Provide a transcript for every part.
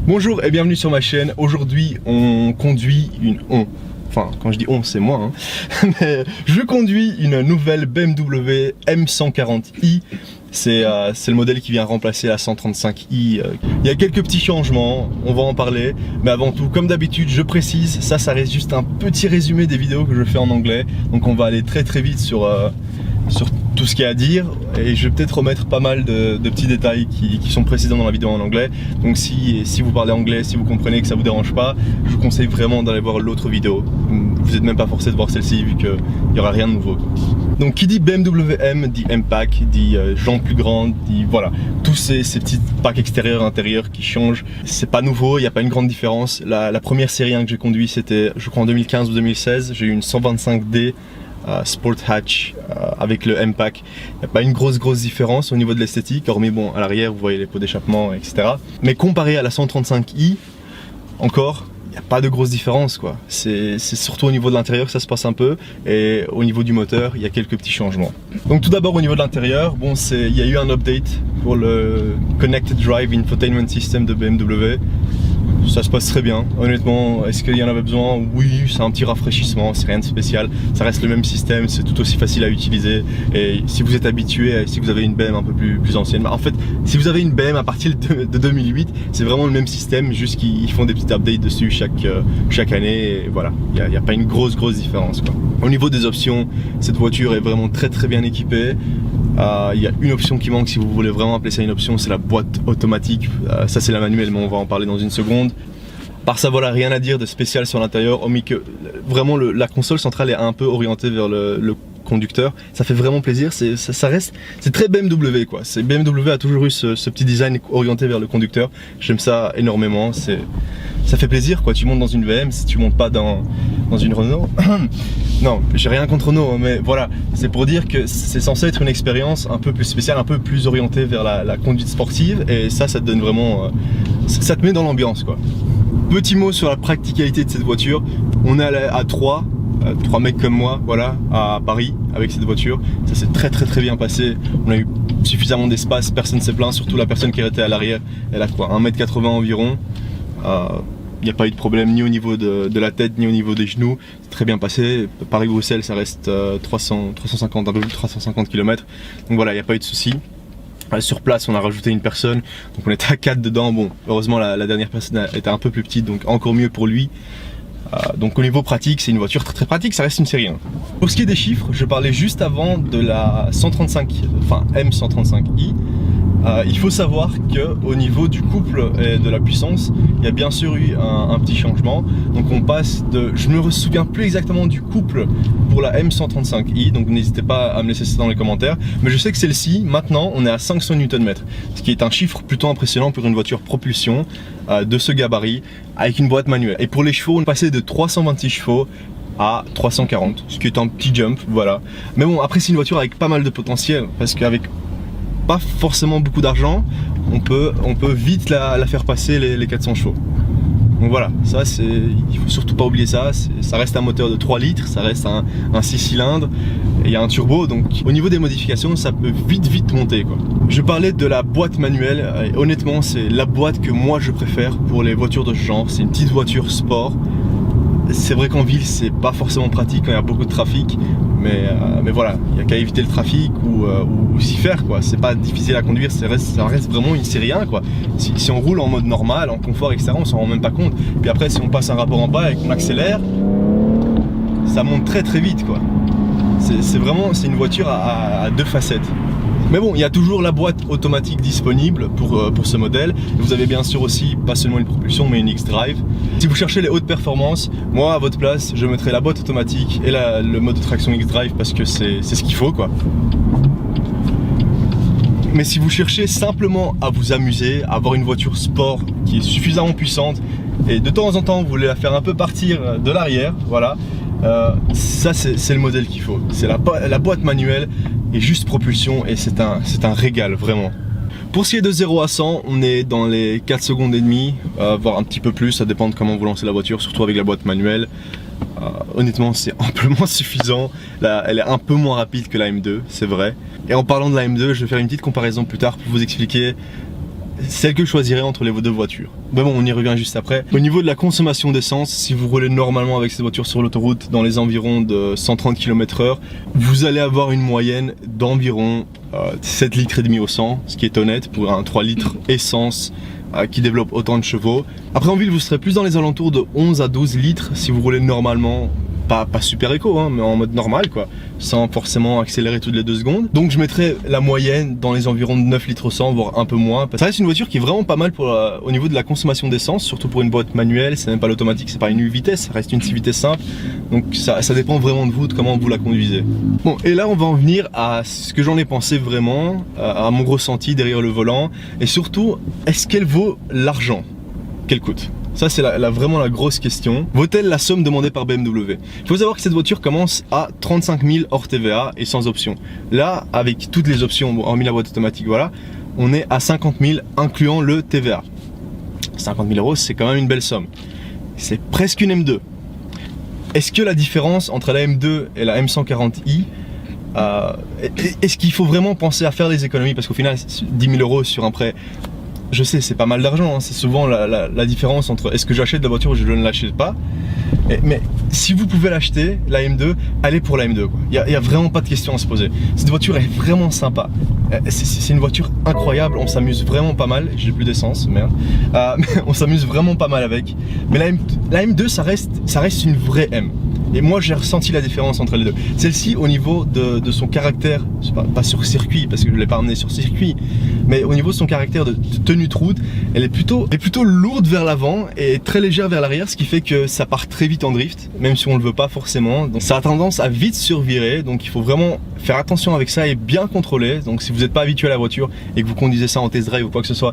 Bonjour et bienvenue sur ma chaîne. Aujourd'hui on conduit enfin quand je dis on c'est moi mais je conduis une nouvelle BMW M140i. C'est le modèle qui vient remplacer la 135i. Il y a quelques petits changements, on va en parler. Mais avant tout, comme d'habitude, je précise, ça reste juste un petit résumé des vidéos que je fais en anglais. Donc on va aller très vite sur tout ce qu'il y a à dire. Et je vais peut-être remettre pas mal de petits détails qui sont précédents dans la vidéo en anglais. Donc si vous parlez anglais, si vous comprenez que ça vous dérange pas, je vous conseille vraiment d'aller voir l'autre vidéo. Vous n'êtes même pas forcé de voir celle-ci vu qu'il n'y aura rien de nouveau. Donc qui dit BMW M dit M-Pack, dit jambes plus grandes, dit voilà, tous ces petits packs extérieurs intérieurs qui changent. C'est pas nouveau, il n'y a pas une grande différence. La première série 1 que j'ai conduit c'était je crois en 2015 ou 2016, j'ai eu une 125D Sport Hatch avec le M-Pack. Il n'y a pas une grosse différence au niveau de l'esthétique, hormis bon à l'arrière vous voyez les pots d'échappement etc. Mais comparé à la 135i, encore il n'y a pas de grosse différence quoi. C'est surtout au niveau de l'intérieur que ça se passe un peu, et au niveau du moteur il y a quelques petits changements. Donc tout d'abord au niveau de l'intérieur, bon il y a eu un update pour le Connected Drive Infotainment System de BMW. Ça se passe très bien, honnêtement. Est-ce qu'il y en avait besoin? Oui, c'est un petit rafraîchissement, c'est rien de spécial. Ça reste le même système, c'est tout aussi facile à utiliser. Et si vous êtes habitué, si vous avez une BM un peu plus ancienne, en fait, si vous avez une BM à partir de 2008, c'est vraiment le même système, juste qu'ils font des petits updates dessus chaque année. Et voilà, il n'y a pas une grosse différence quoi. Au niveau des options, cette voiture est vraiment très bien équipée. Il y a une option qui manque si vous voulez vraiment appeler ça une option, c'est la boîte automatique. Ça c'est la manuelle, mais on va en parler dans une seconde. Par ça voilà, rien à dire de spécial sur l'intérieur, hormis que vraiment la console centrale est un peu orientée vers le conducteur. Ça fait vraiment plaisir, c'est très BMW quoi. BMW a toujours eu ce petit design orienté vers le conducteur. J'aime ça énormément, ça fait plaisir quoi. Tu montes dans une VM, si tu montes pas dans une Renault. Non, j'ai rien contre Renault, mais voilà, c'est pour dire que c'est censé être une expérience un peu plus spéciale, un peu plus orientée vers la conduite sportive, et ça te donne vraiment, ça te met dans l'ambiance quoi. Petit mot sur la practicalité de cette voiture. On est à 3 mecs comme moi, voilà, à Paris avec cette voiture. Ça s'est très bien passé. On a eu suffisamment d'espace, personne s'est plaint, surtout la personne qui était à l'arrière. Elle a quoi, 1m80 environ. Il n'y a pas eu de problème ni au niveau de la tête ni au niveau des genoux. C'est très bien passé. Paris-Bruxelles ça reste 350, un peu plus de 350 km. Donc voilà, il n'y a pas eu de souci. Sur place on a rajouté une personne, donc on était à 4 dedans. Bon, heureusement la dernière personne était un peu plus petite, donc encore mieux pour lui. Donc au niveau pratique, c'est une voiture très pratique, ça reste une série 1. Pour ce qui est des chiffres, je parlais juste avant de la 135, enfin M135i. Il faut savoir qu'au niveau du couple et de la puissance, il y a bien sûr eu un petit changement. Donc on passe de, je me souviens plus exactement du couple pour la M135i, donc n'hésitez pas à me laisser ça dans les commentaires. Mais je sais que celle-ci, maintenant, on est à 500 Nm, ce qui est un chiffre plutôt impressionnant pour une voiture propulsion de ce gabarit, avec une boîte manuelle. Et pour les chevaux, on est passé de 326 chevaux à 340, ce qui est un petit jump, voilà. Mais bon, après c'est une voiture avec pas mal de potentiel, parce qu'avec pas forcément beaucoup d'argent, on peut vite la faire passer les 400 chevaux. Donc voilà, ça c'est, il faut surtout pas oublier ça. Ça reste un moteur de 3 litres, ça reste un 6 cylindres, et il y a un turbo, donc au niveau des modifications ça peut vite monter quoi. Je parlais de la boîte manuelle, et honnêtement c'est la boîte que moi je préfère pour les voitures de ce genre. C'est une petite voiture sport. C'est vrai qu'en ville c'est pas forcément pratique quand il y a beaucoup de trafic, mais voilà, il n'y a qu'à éviter le trafic ou s'y faire quoi. C'est pas difficile à conduire, ça reste vraiment une série 1 quoi. Si on roule en mode normal, en confort etc, on s'en rend même pas compte. Puis après si on passe un rapport en bas et qu'on accélère, ça monte très vite quoi. C'est une voiture à deux facettes. Mais bon, il y a toujours la boîte automatique disponible pour ce modèle. Vous avez bien sûr aussi, pas seulement une propulsion, mais une X-Drive. Si vous cherchez les hautes performances, moi à votre place, je mettrai la boîte automatique et le mode de traction X-Drive parce que c'est ce qu'il faut quoi. Mais si vous cherchez simplement à vous amuser, à avoir une voiture sport qui est suffisamment puissante, et de temps en temps vous voulez la faire un peu partir de l'arrière, voilà, ça c'est le modèle qu'il faut. C'est la boîte manuelle et juste propulsion, et c'est un régal vraiment. Pour ce qui est de 0 à 100, on est dans les 4 secondes et demie, voire un petit peu plus, ça dépend de comment vous lancez la voiture, surtout avec la boîte manuelle. Honnêtement c'est amplement suffisant. Là, elle est un peu moins rapide que la M2, c'est vrai. Et en parlant de la M2, je vais faire une petite comparaison plus tard pour vous expliquer celle que je choisirais entre les deux voitures. Mais bon, on y revient juste après. Au niveau de la consommation d'essence, si vous roulez normalement avec cette voiture sur l'autoroute dans les environs de 130 km/h, vous allez avoir une moyenne d'environ 7 litres et demi au 100, ce qui est honnête pour un 3 litres essence qui développe autant de chevaux. Après en ville, vous serez plus dans les alentours de 11 à 12 litres si vous roulez normalement. Pas super éco, hein, mais en mode normal quoi, sans forcément accélérer toutes les 2 secondes. Donc je mettrais la moyenne dans les environs de 9 litres au 100, voire un peu moins. Ça reste une voiture qui est vraiment pas mal pour au niveau de la consommation d'essence, surtout pour une boîte manuelle. C'est même pas l'automatique, c'est pas une 8 vitesses, ça reste une 6 vitesses simple. Donc ça dépend vraiment de vous, de comment vous la conduisez. Bon, et là on va en venir à ce que j'en ai pensé vraiment, à mon ressenti derrière le volant, et surtout, est-ce qu'elle vaut l'argent qu'elle coûte? Ça c'est vraiment la grosse question. Vaut-elle la somme demandée par BMW? Il faut savoir que cette voiture commence à 35 000 hors TVA et sans option. Là, avec toutes les options, bon, hormis la boîte automatique, voilà, on est à 50 000 incluant le TVA. 50 000 €, c'est quand même une belle somme. C'est presque une M2. Est-ce que la différence entre la M2 et la M140i, est-ce qu'il faut vraiment penser à faire des économies? Parce qu'au final, 10 000 € sur un prêt, je sais, c'est pas mal d'argent, hein. C'est souvent la différence entre est-ce que j'achète la voiture ou je ne l'achète pas. Mais si vous pouvez l'acheter, la M2, allez pour la M2. Il n'y a vraiment pas de question à se poser. Cette voiture est vraiment sympa. C'est une voiture incroyable, on s'amuse vraiment pas mal. J'ai plus d'essence, merde. Mais on s'amuse vraiment pas mal avec. Mais la M2, ça reste une vraie M. Et moi j'ai ressenti la différence entre les deux. Celle-ci au niveau de son caractère, pas sur circuit parce que je ne l'ai pas emmenée sur circuit, mais au niveau de son caractère de tenue de route, elle est plutôt lourde vers l'avant et très légère vers l'arrière, ce qui fait que ça part très vite en drift, même si on ne le veut pas forcément. Donc ça a tendance à vite survirer, donc il faut vraiment faire attention avec ça et bien contrôler. Donc si vous n'êtes pas habitué à la voiture et que vous conduisez ça en test drive ou quoi que ce soit,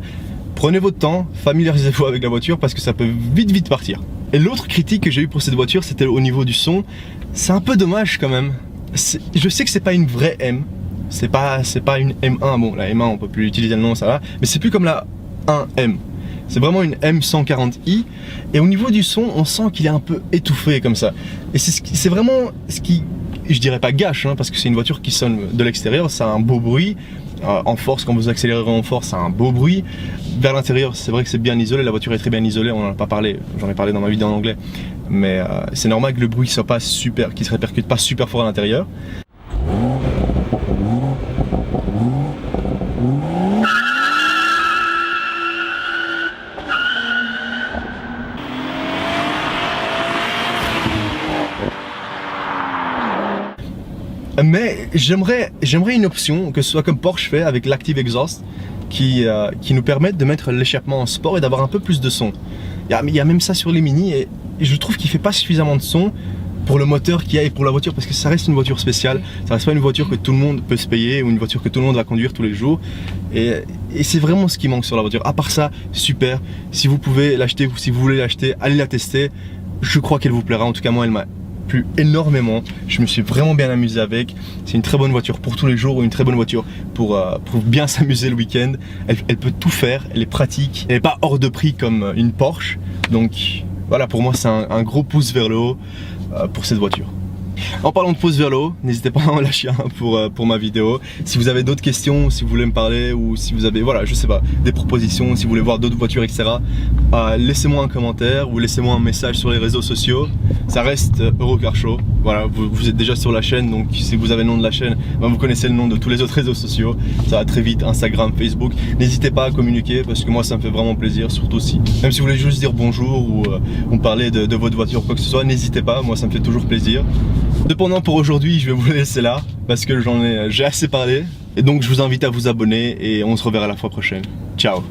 prenez votre temps, familiarisez-vous avec la voiture parce que ça peut vite partir. Et l'autre critique que j'ai eu pour cette voiture, c'était au niveau du son. C'est un peu dommage quand même. Je sais que c'est pas une vraie M, c'est pas une M1. Bon, la M1 on peut plus utiliser le nom, ça va, mais c'est plus comme la 1M. C'est vraiment une M140i. Et au niveau du son, on sent qu'il est un peu étouffé comme ça. Et c'est vraiment ce qui, je dirais pas gâche, hein, parce que c'est une voiture qui sonne de l'extérieur, ça a un beau bruit. En force, quand vous accélérez en force, ça a un beau bruit. Vers l'intérieur, c'est vrai que c'est bien isolé, la voiture est très bien isolée, on n'en a pas parlé, j'en ai parlé dans ma vidéo en anglais. Mais c'est normal que le bruit soit pas super, qu'il se répercute pas super fort à l'intérieur. Mais j'aimerais une option, que ce soit comme Porsche fait avec l'Active Exhaust, qui nous permette de mettre l'échappement en sport et d'avoir un peu plus de son. Il y a même ça sur les Mini et je trouve qu'il fait pas suffisamment de son pour le moteur qu'il y a et pour la voiture, parce que ça reste une voiture spéciale, ça reste pas une voiture que tout le monde peut se payer ou une voiture que tout le monde va conduire tous les jours, et c'est vraiment ce qui manque sur la voiture. À part ça, super, si vous pouvez l'acheter ou si vous voulez l'acheter, allez la tester, je crois qu'elle vous plaira. En tout cas moi elle m'a plu énormément, je me suis vraiment bien amusé avec. C'est une très bonne voiture pour tous les jours ou une très bonne voiture pour bien s'amuser le week-end. Elle peut tout faire, elle est pratique, elle n'est pas hors de prix comme une Porsche, donc voilà, pour moi c'est un gros pouce vers le haut pour cette voiture. En parlant de pouce vers le haut, n'hésitez pas à en lâcher un pour ma vidéo. Si vous avez d'autres questions, si vous voulez me parler ou si vous avez, voilà, je sais pas, des propositions, si vous voulez voir d'autres voitures, etc. Laissez-moi un commentaire ou laissez-moi un message sur les réseaux sociaux. Ça reste Eurocar Show. Voilà, vous êtes déjà sur la chaîne, donc si vous avez le nom de la chaîne, ben vous connaissez le nom de tous les autres réseaux sociaux. Ça va très vite, Instagram, Facebook. N'hésitez pas à communiquer parce que moi ça me fait vraiment plaisir, surtout si, même si vous voulez juste dire bonjour ou me parler de votre voiture ou quoi que ce soit, n'hésitez pas, moi ça me fait toujours plaisir. Cependant pour aujourd'hui, je vais vous laisser là parce que j'ai assez parlé. Et donc je vous invite à vous abonner et on se reverra la fois prochaine. Ciao!